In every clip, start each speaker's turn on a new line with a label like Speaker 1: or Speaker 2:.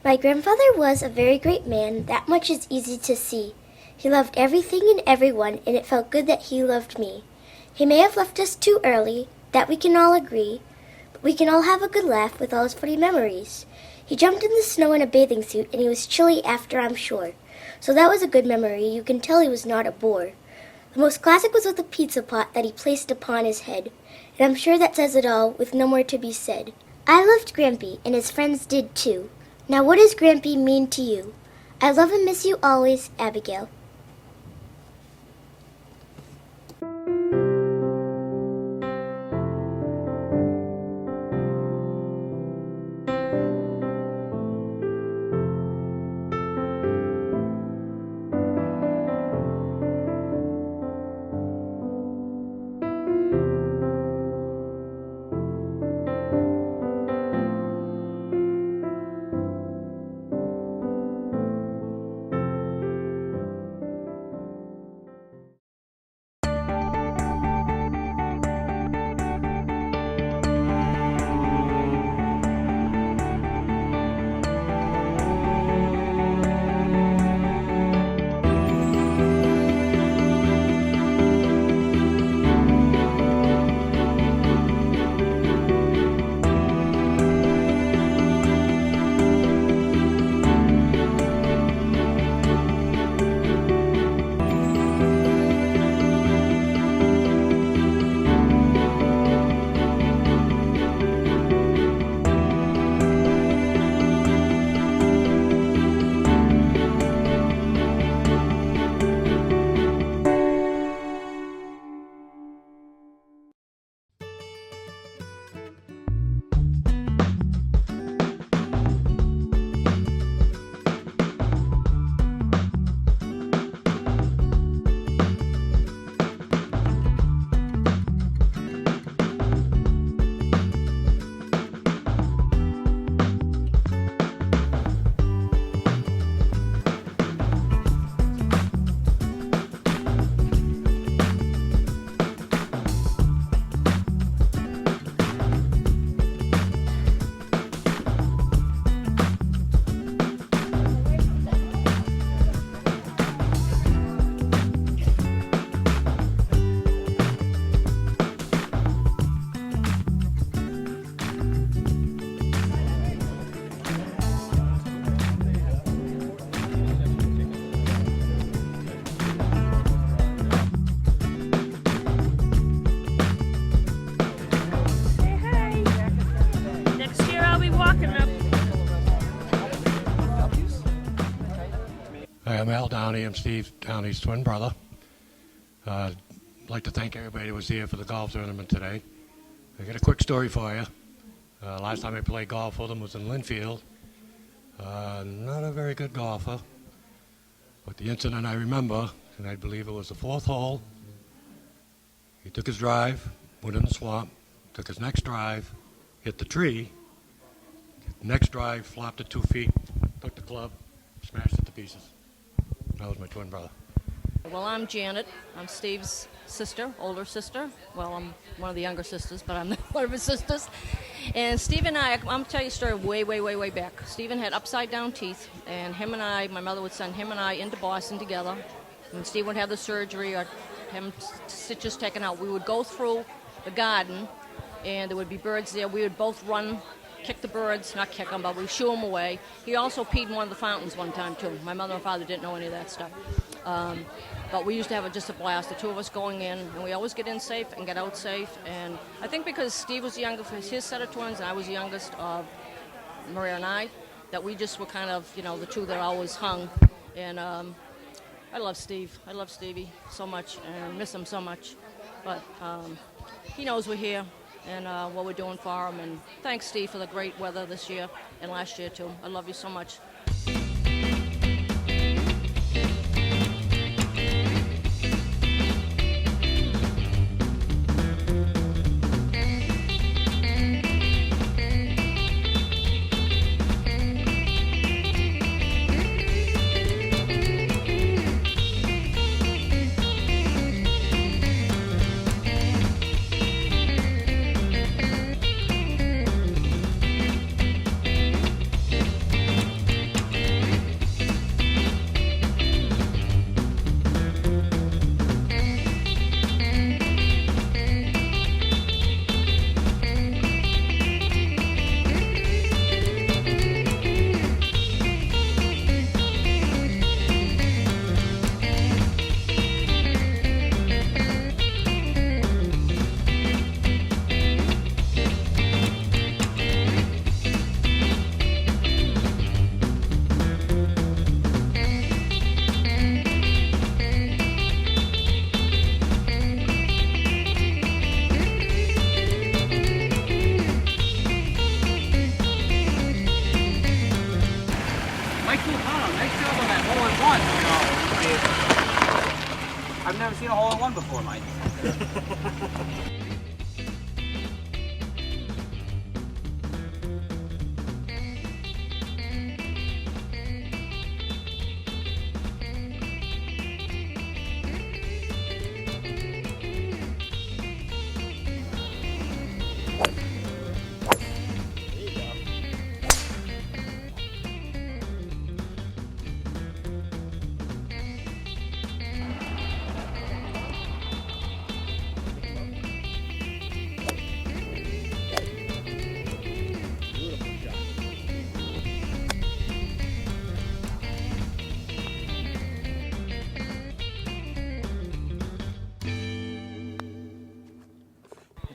Speaker 1: My grandfather was a very great man, that much is easy to see. He loved everything and everyone, and it felt good that he loved me. He may have left us too early, that we can all agree, but we can all have a good laugh with all his funny memories. He jumped in the snow in a bathing suit, and he was chilly after, I'm sure. So that was a good memory. You can tell he was not a bore. The most classic was with the pizza pot that he placed upon his head, and I'm sure that says it all, with no more to be said. I loved Grampy, and his friends did too. Now what does Grampy mean to you? I love and miss you always, Abigail.
Speaker 2: Hi, I'm Al Downey. I'm Steve Downey's twin brother. I'd like to thank everybody who was here for the golf tournament today. I got a quick story for you. Last time I played golf with him was in Linfield. Not a very good golfer, but the incident I remember, and I believe it was the fourth hole, he took his drive, went in the swamp, took his next drive, hit the tree, next drive, flopped it 2 feet, took the club, smashed it to pieces. That was my twin brother.
Speaker 3: Well, I'm Janet. I'm Steve's sister, older sister. Well, I'm one of the younger sisters, but I'm one of his sisters. And Steve and I'm going to tell you a story way back. Steven had upside-down teeth, and him and I, my mother would send him and I into Boston together. When Steve would have the surgery or him stitches taken out, we would go through the garden, and there would be birds there. We would both run, kick the birds, not kick them, but we shoo them away. He also peed in one of the fountains one time, too. My mother and father didn't know any of that stuff. But we used to have just a blast, the two of us going in, and we always get in safe and get out safe. And I think because Steve was the youngest of his set of twins, and I was the youngest of Maria and I, that we just were kind of, the two that always hung. And I love Steve. I love Stevie so much, and I miss him so much. But he knows we're here and what we're doing for him. And thanks, Steve, for the great weather this year and last year, too. I love you so much.
Speaker 4: Nice job on that hole-in-one. I've never seen a hole-in-one before, Mike.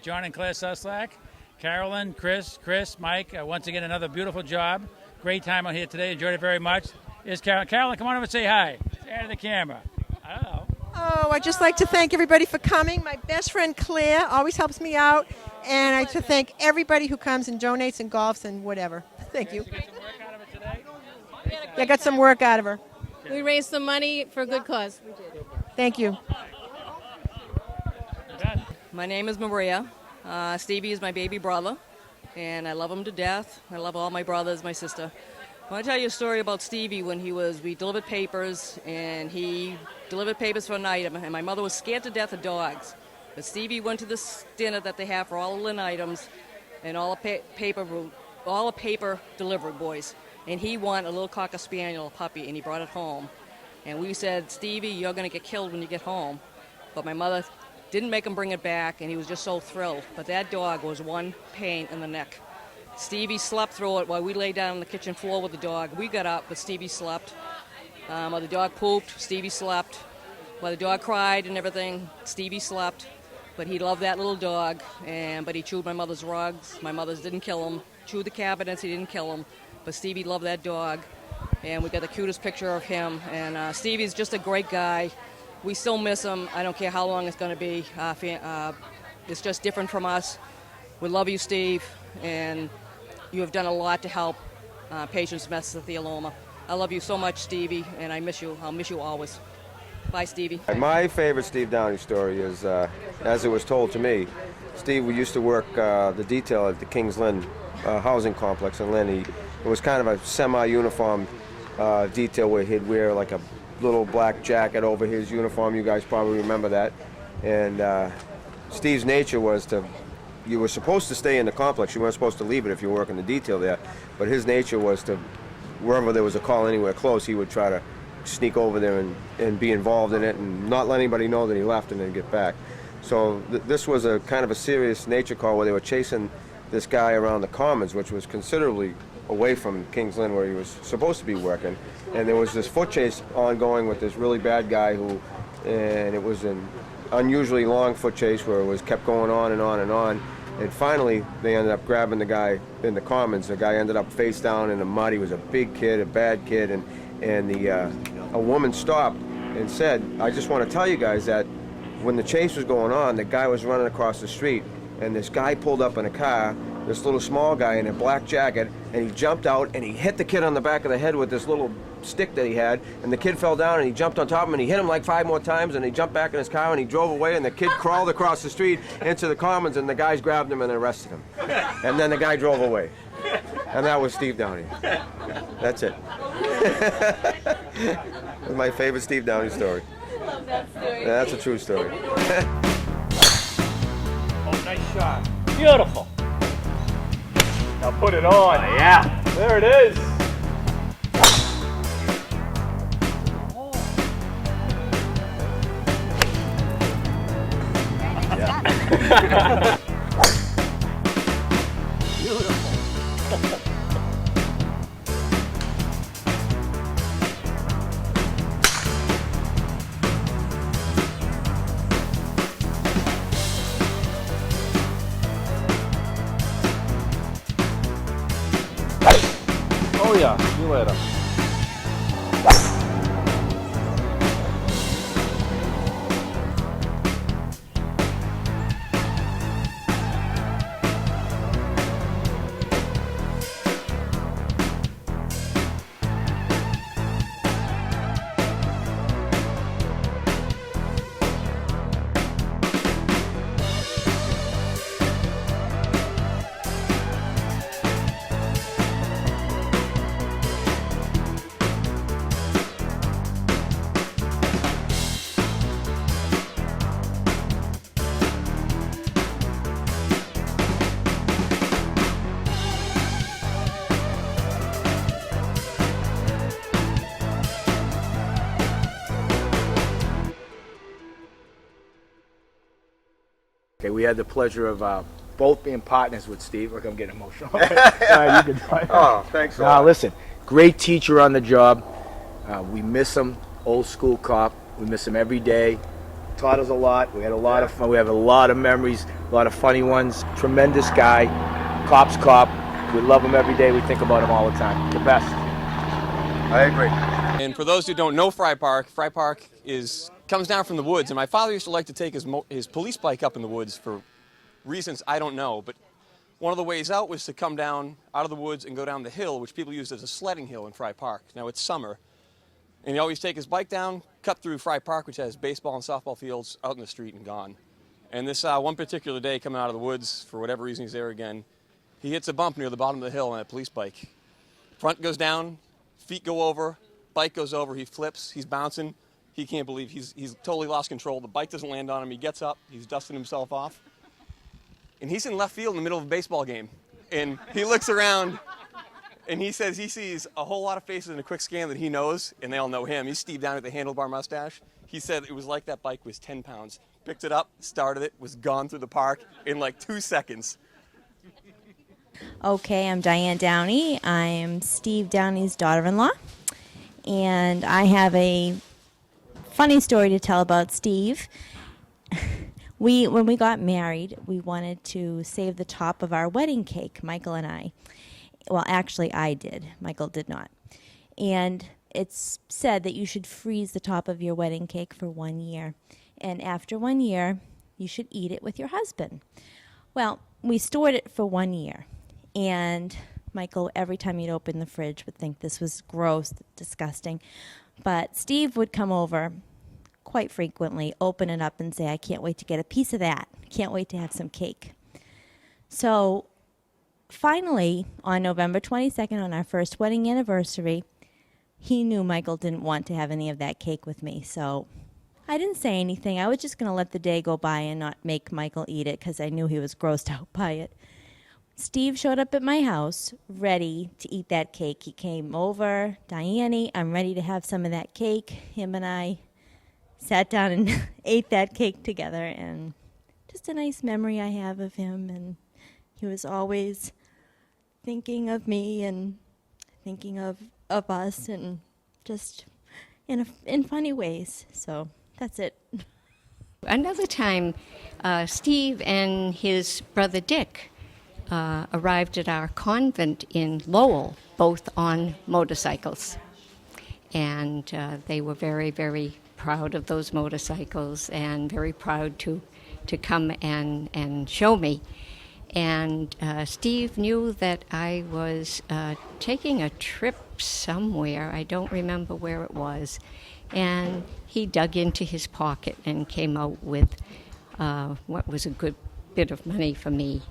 Speaker 5: John and Claire Suslak, Carolyn, Chris, Mike, once again another beautiful job. Great time out here today. Enjoyed it very much. Is Carolyn, come on over and say hi. Say hi to the camera. Hello.
Speaker 6: Oh, I'd just like to thank everybody for coming. My best friend Claire always helps me out. And I'd like to thank everybody who comes and donates and golfs and whatever. Thank you.
Speaker 5: Did you get some work out of it today?
Speaker 6: I got some work out of her.
Speaker 7: We raised some money for a good cause.
Speaker 6: Thank you.
Speaker 3: My name is Maria. Stevie is my baby brother, and I love him to death. I love all my brothers, my sister. I want to tell you a story about Stevie when we delivered papers, and he delivered papers for an item, and my mother was scared to death of dogs. But Stevie went to this dinner that they have for all the Lynn items, and all the paper delivered, boys. And he won a little Cocker Spaniel, a puppy, and he brought it home. And we said, Stevie, you're going to get killed when you get home. But my mother didn't make him bring it back, and he was just so thrilled. But that dog was one pain in the neck. Stevie slept through it while we lay down on the kitchen floor with the dog. We got up, but Stevie slept. While the dog pooped, Stevie slept. While the dog cried and everything, Stevie slept. But he loved that little dog, but he chewed my mother's rugs. My mother's didn't kill him. Chewed the cabinets, he didn't kill him. But Stevie loved that dog, and we got the cutest picture of him. And Stevie's just a great guy. We still miss him. I don't care how long it's going to be. It's just different from us. We love you, Steve, and you have done a lot to help patients with mesothelioma. I love you so much, Stevie, and I miss you. I'll miss you always. Bye, Stevie.
Speaker 8: My favorite Steve Downey story is, as it was told to me, Steve, we used to work the detail at the Kings Lynn housing complex in Lynn. It was kind of a semi-uniform detail where he'd wear like a little black jacket over his uniform. You guys probably remember that. And Steve's nature was you were supposed to stay in the complex. You weren't supposed to leave it if you were working the detail there. But his nature was wherever there was a call anywhere close, he would try to sneak over there and be involved in it and not let anybody know that he left and then get back. So this was a kind of a serious nature call where they were chasing this guy around the Commons, which was considerably away from Kings Lynn where he was supposed to be working. And there was this foot chase ongoing with this really bad guy and it was an unusually long foot chase where it was kept going on and on and on. And finally, they ended up grabbing the guy in the Commons. The guy ended up face down in the mud. He was a big kid, a bad kid, and a woman stopped and said, I just want to tell you guys that when the chase was going on, the guy was running across the street, and this guy pulled up in a car, this little small guy in a black jacket, and he jumped out and he hit the kid on the back of the head with this little stick that he had, and the kid fell down and he jumped on top of him and he hit him like 5 more times, and he jumped back in his car and he drove away, and the kid crawled across the street into the Commons, and the guys grabbed him and arrested him. And then the guy drove away. And that was Steve Downey. That's it. That's my favorite Steve Downey story.
Speaker 7: I love that story.
Speaker 8: Yeah, that's a true story.
Speaker 4: Oh, nice shot. Beautiful. Now put it on. Yeah. There it is. Yeah. Oh yeah, see you later. Okay, we had the pleasure of both being partners with Steve. Look, I'm getting emotional. You can
Speaker 8: Oh, thanks a
Speaker 4: Now,
Speaker 8: lot.
Speaker 4: listen, great teacher on the job. We miss him, old school cop. We miss him every day. Taught us a lot. We had a lot of fun. We have a lot of memories, a lot of funny ones. Tremendous guy, cop's cop. We love him every day. We think about him all the time. The best.
Speaker 8: I agree.
Speaker 9: And for those who don't know Fry Park comes down from the woods. And my father used to like to take his police bike up in the woods for reasons I don't know. But one of the ways out was to come down out of the woods and go down the hill, which people used as a sledding hill in Fry Park. Now it's summer. And he'd always take his bike down, cut through Fry Park, which has baseball and softball fields, out in the street and gone. And this one particular day, coming out of the woods, for whatever reason he's there again, he hits a bump near the bottom of the hill on a police bike. Front goes down, feet go over, bike goes over, he flips, he's bouncing. He can't believe he's totally lost control. The bike doesn't land on him. He gets up, he's dusting himself off. And he's in left field in the middle of a baseball game. And he looks around, and he says he sees a whole lot of faces in a quick scan that he knows, and they all know him. He's Steve Downey with the handlebar mustache. He said it was like that bike was 10 pounds. Picked it up, started it, was gone through the park in like 2 seconds.
Speaker 10: Okay, I'm Diane Downey. I'm Steve Downey's daughter-in-law, and I have a funny story to tell about Steve. When we got married, we wanted to save the top of our wedding cake, Michael and I. Well, actually, I did. Michael did not. And it's said that you should freeze the top of your wedding cake for 1 year. And after 1 year, you should eat it with your husband. Well, we stored it for 1 year. And Michael, every time he'd open the fridge, would think this was gross, disgusting. But Steve would come over quite frequently, open it up and say, I can't wait to get a piece of that. Can't wait to have some cake. So finally, on November 22nd, on our first wedding anniversary, he knew Michael didn't want to have any of that cake with me. So I didn't say anything. I was just going to let the day go by and not make Michael eat it because I knew he was grossed out by it. Steve showed up at my house ready to eat that cake. He came over, Diane, I'm ready to have some of that cake. Him and I sat down and ate that cake together, and just a nice memory I have of him. And he was always thinking of me and thinking of us, and just in funny ways. So that's it.
Speaker 11: Another time, Steve and his brother Dick arrived at our convent in Lowell, both on motorcycles. And they were very, very proud of those motorcycles and very proud to come and show me. And Steve knew that I was taking a trip somewhere. I don't remember where it was. And he dug into his pocket and came out with what was a good bit of money for me.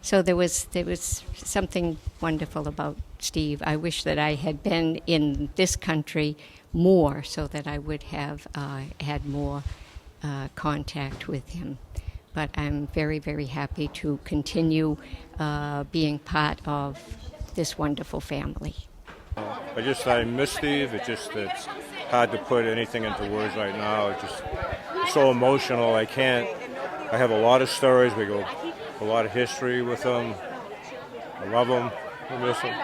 Speaker 11: So there was something wonderful about Steve. I wish that I had been in this country more so that I would have had more contact with him. But I'm very, very happy to continue being part of this wonderful family.
Speaker 12: I miss Steve. It's hard to put anything into words right now. It's so emotional. I have a lot of stories. We go a lot of history with him. I love him. I miss him.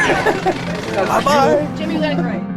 Speaker 13: Bye-bye.
Speaker 7: Jimmy, you got it great.